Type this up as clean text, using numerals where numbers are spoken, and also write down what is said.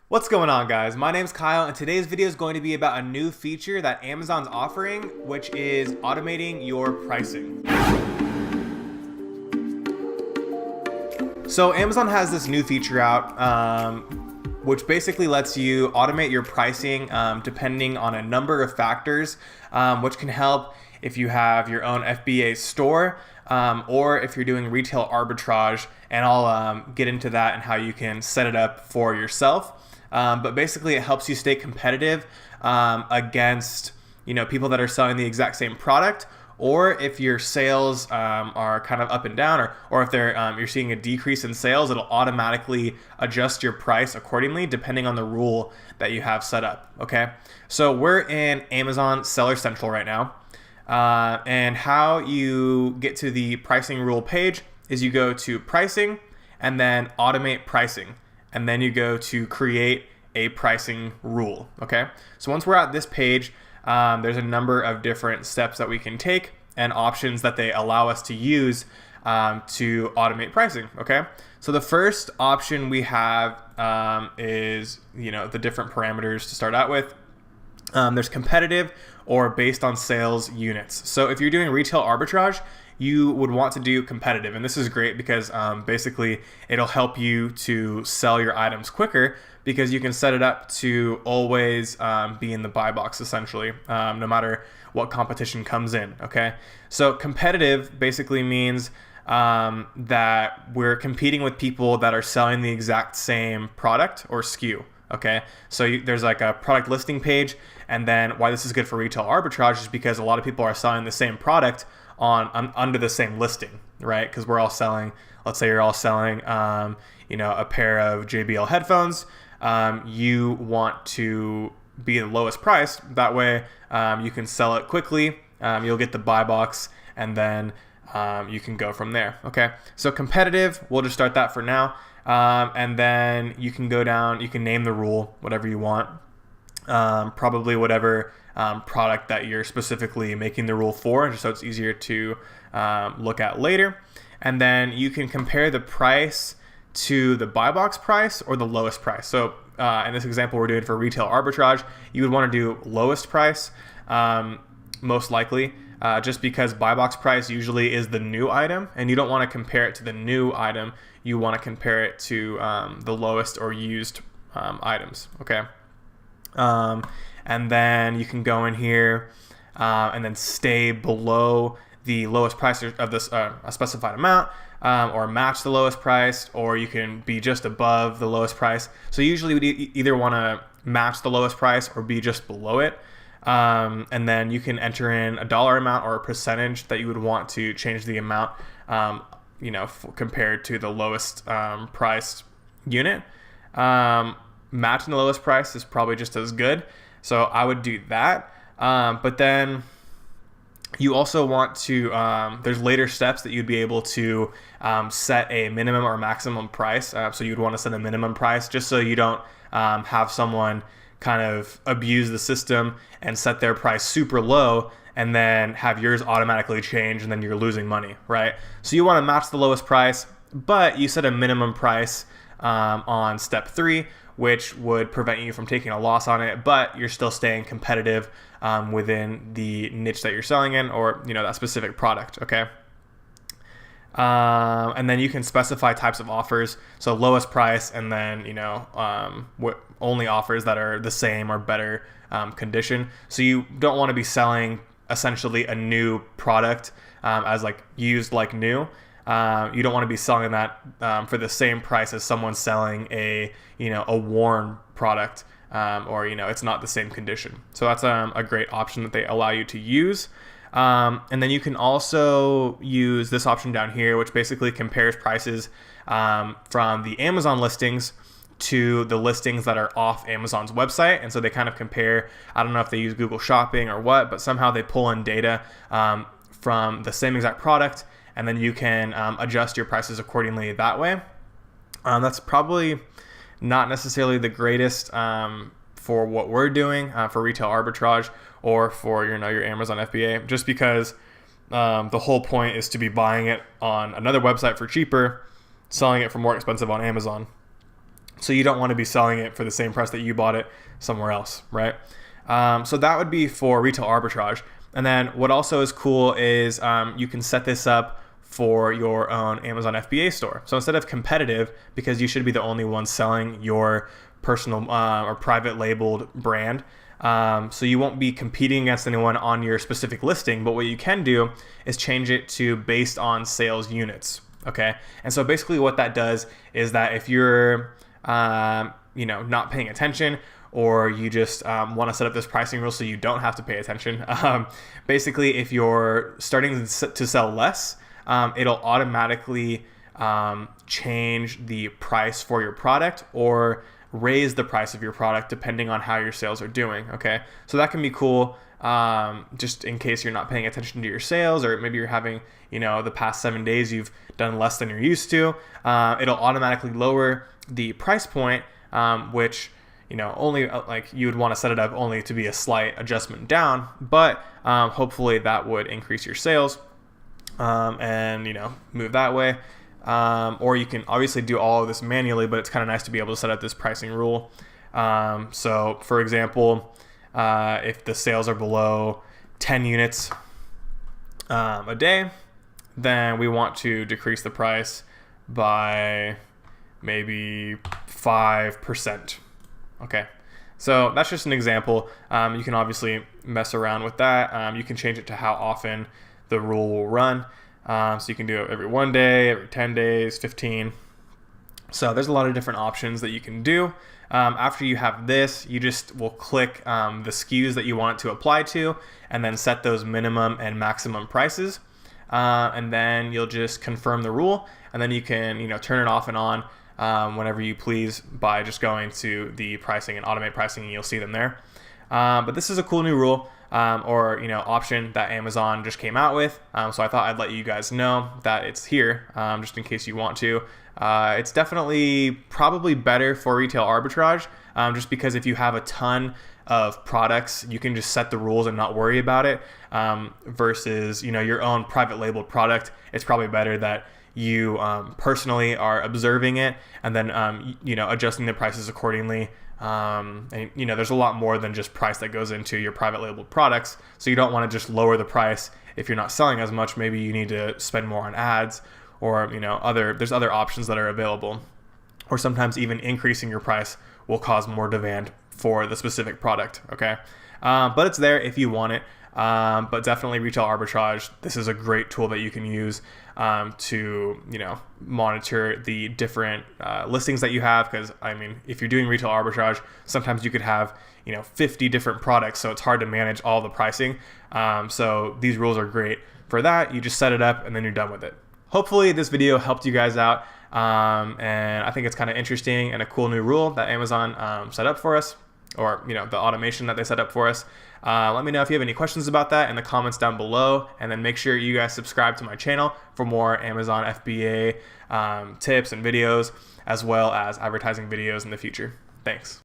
What's going on, guys? My name's Kyle, and today's video is going to be about a new feature that Amazon's offering, which is automating your pricing. So Amazon has this new feature out, which basically lets you automate your pricing depending on a number of factors, which can help if you have your own FBA store or if you're doing retail arbitrage, and I'll get into that and how you can set it up for yourself. But basically, it helps you stay competitive against people that are selling the exact same product, or if your sales are kind of up and down, or if you're seeing a decrease in sales, it'll automatically adjust your price accordingly depending on the rule that you have set up. Okay, so we're in Amazon Seller Central right now, and how you get to the pricing rule page is you go to pricing and then automate pricing, and then you go to create a pricing rule. Okay, so once we're at this page, there's a number of different steps that we can take and options that they allow us to use to automate pricing. Okay, so the first option we have is the different parameters to start out with. There's competitive or based on sales units. So if you're doing retail arbitrage, you would want to do competitive, and this is great because basically it'll help you to sell your items quicker, because you can set it up to always be in the buy box essentially, no matter what competition comes in. Okay, so competitive basically means that we're competing with people that are selling the exact same product or SKU. Okay, so there's like a product listing page, and then why this is good for retail arbitrage is because a lot of people are selling the same product under the same listing, right? Because we're all selling, let's say you're all selling a pair of JBL headphones. You want to be the lowest price, that way you can sell it quickly, you'll get the buy box, and then you can go from there. Okay, so competitive, we'll just start that for now, and then you can go down, you can name the rule whatever you want, probably whatever product that you're specifically making the rule for, just so it's easier to look at later. And then you can compare the price to the buy box price or the lowest price. So in this example we're doing for retail arbitrage, you would want to do lowest price, most likely, just because buy box price usually is the new item, and you don't want to compare it to the new item. You want to compare it to the lowest or used items. Okay. And then you can go in here and then stay below the lowest price of this a specified amount, or match the lowest price, or you can be just above the lowest price. So usually we either want to match the lowest price or be just below it. And then you can enter in a dollar amount or a percentage that you would want to change the amount, compared to the lowest priced unit. Matching the lowest price is probably just as good, so I would do that. But then you also want to, there's later steps that you'd be able to set a minimum or maximum price. So you'd want to set a minimum price just so you don't have someone kind of abuse the system and set their price super low and then have yours automatically change, and then you're losing money, right? So you want to match the lowest price, but you set a minimum price on step 3, which would prevent you from taking a loss on it, but you're still staying competitive within the niche that you're selling in, or that specific product. Okay. And then you can specify types of offers, so lowest price, and then only offers that are the same or better condition. So you don't want to be selling essentially a new product as like used like new. You don't want to be selling that for the same price as someone selling a worn product, or it's not the same condition. So that's a great option that they allow you to use. And then you can also use this option down here, which basically compares prices from the Amazon listings to the listings that are off Amazon's website. And so they kind of compare, I don't know if they use Google Shopping or what, but somehow they pull in data from the same exact product, and then you can adjust your prices accordingly that way. That's probably not necessarily the greatest for what we're doing for retail arbitrage or for your Amazon FBA, just because the whole point is to be buying it on another website for cheaper, selling it for more expensive on Amazon. So you don't want to be selling it for the same price that you bought it somewhere else, right? So that would be for retail arbitrage. And then what also is cool is you can set this up for your own Amazon FBA store. So instead of competitive, because you should be the only one selling your personal or private labeled brand, so you won't be competing against anyone on your specific listing, but what you can do is change it to based on sales units, okay? And so basically what that does is that if you're not paying attention, or you just want to set up this pricing rule so you don't have to pay attention, basically if you're starting to sell less, it'll automatically change the price for your product or raise the price of your product depending on how your sales are doing, okay? So that can be cool, just in case you're not paying attention to your sales, or maybe you're having, the past 7 days you've done less than you're used to. It'll automatically lower the price point, which, only like you would want to set it up only to be a slight adjustment down, but hopefully that would increase your sales and, move that way. Or you can obviously do all of this manually, but it's kind of nice to be able to set up this pricing rule. So for example, if the sales are below 10 units a day, then we want to decrease the price by maybe 5%. Okay, so that's just an example. You can obviously mess around with that. You can change it to how often the rule will run. So you can do it every 1 day, every 10 days, 15. So there's a lot of different options that you can do. After you have this, you just will click the SKUs that you want it to apply to, and then set those minimum and maximum prices. And then you'll just confirm the rule, and then you can turn it off and on whenever you please by just going to the pricing and automate pricing, and you'll see them there. But this is a cool new rule or option that Amazon just came out with. So I thought I'd let you guys know that it's here, just in case you want to. It's definitely probably better for retail arbitrage, just because if you have a ton of products, you can just set the rules and not worry about it, versus your own private labeled product. It's probably better that you personally are observing it and then adjusting the prices accordingly. And there's a lot more than just price that goes into your private labeled products, so you don't want to just lower the price if you're not selling as much. Maybe you need to spend more on ads, or there's other options that are available, or sometimes even increasing your price will cause more demand for the specific product, okay? But it's there if you want it. But definitely retail arbitrage, this is a great tool that you can use to monitor the different listings that you have, because if you're doing retail arbitrage, sometimes you could have 50 different products, so it's hard to manage all the pricing. So these rules are great for that. You just set it up and then you're done with it. Hopefully this video helped you guys out, and I think it's kind of interesting and a cool new rule that Amazon set up for us, or the automation that they set up for us. Let me know if you have any questions about that in the comments down below, and then make sure you guys subscribe to my channel for more Amazon FBA tips and videos, as well as advertising videos in the future. Thanks.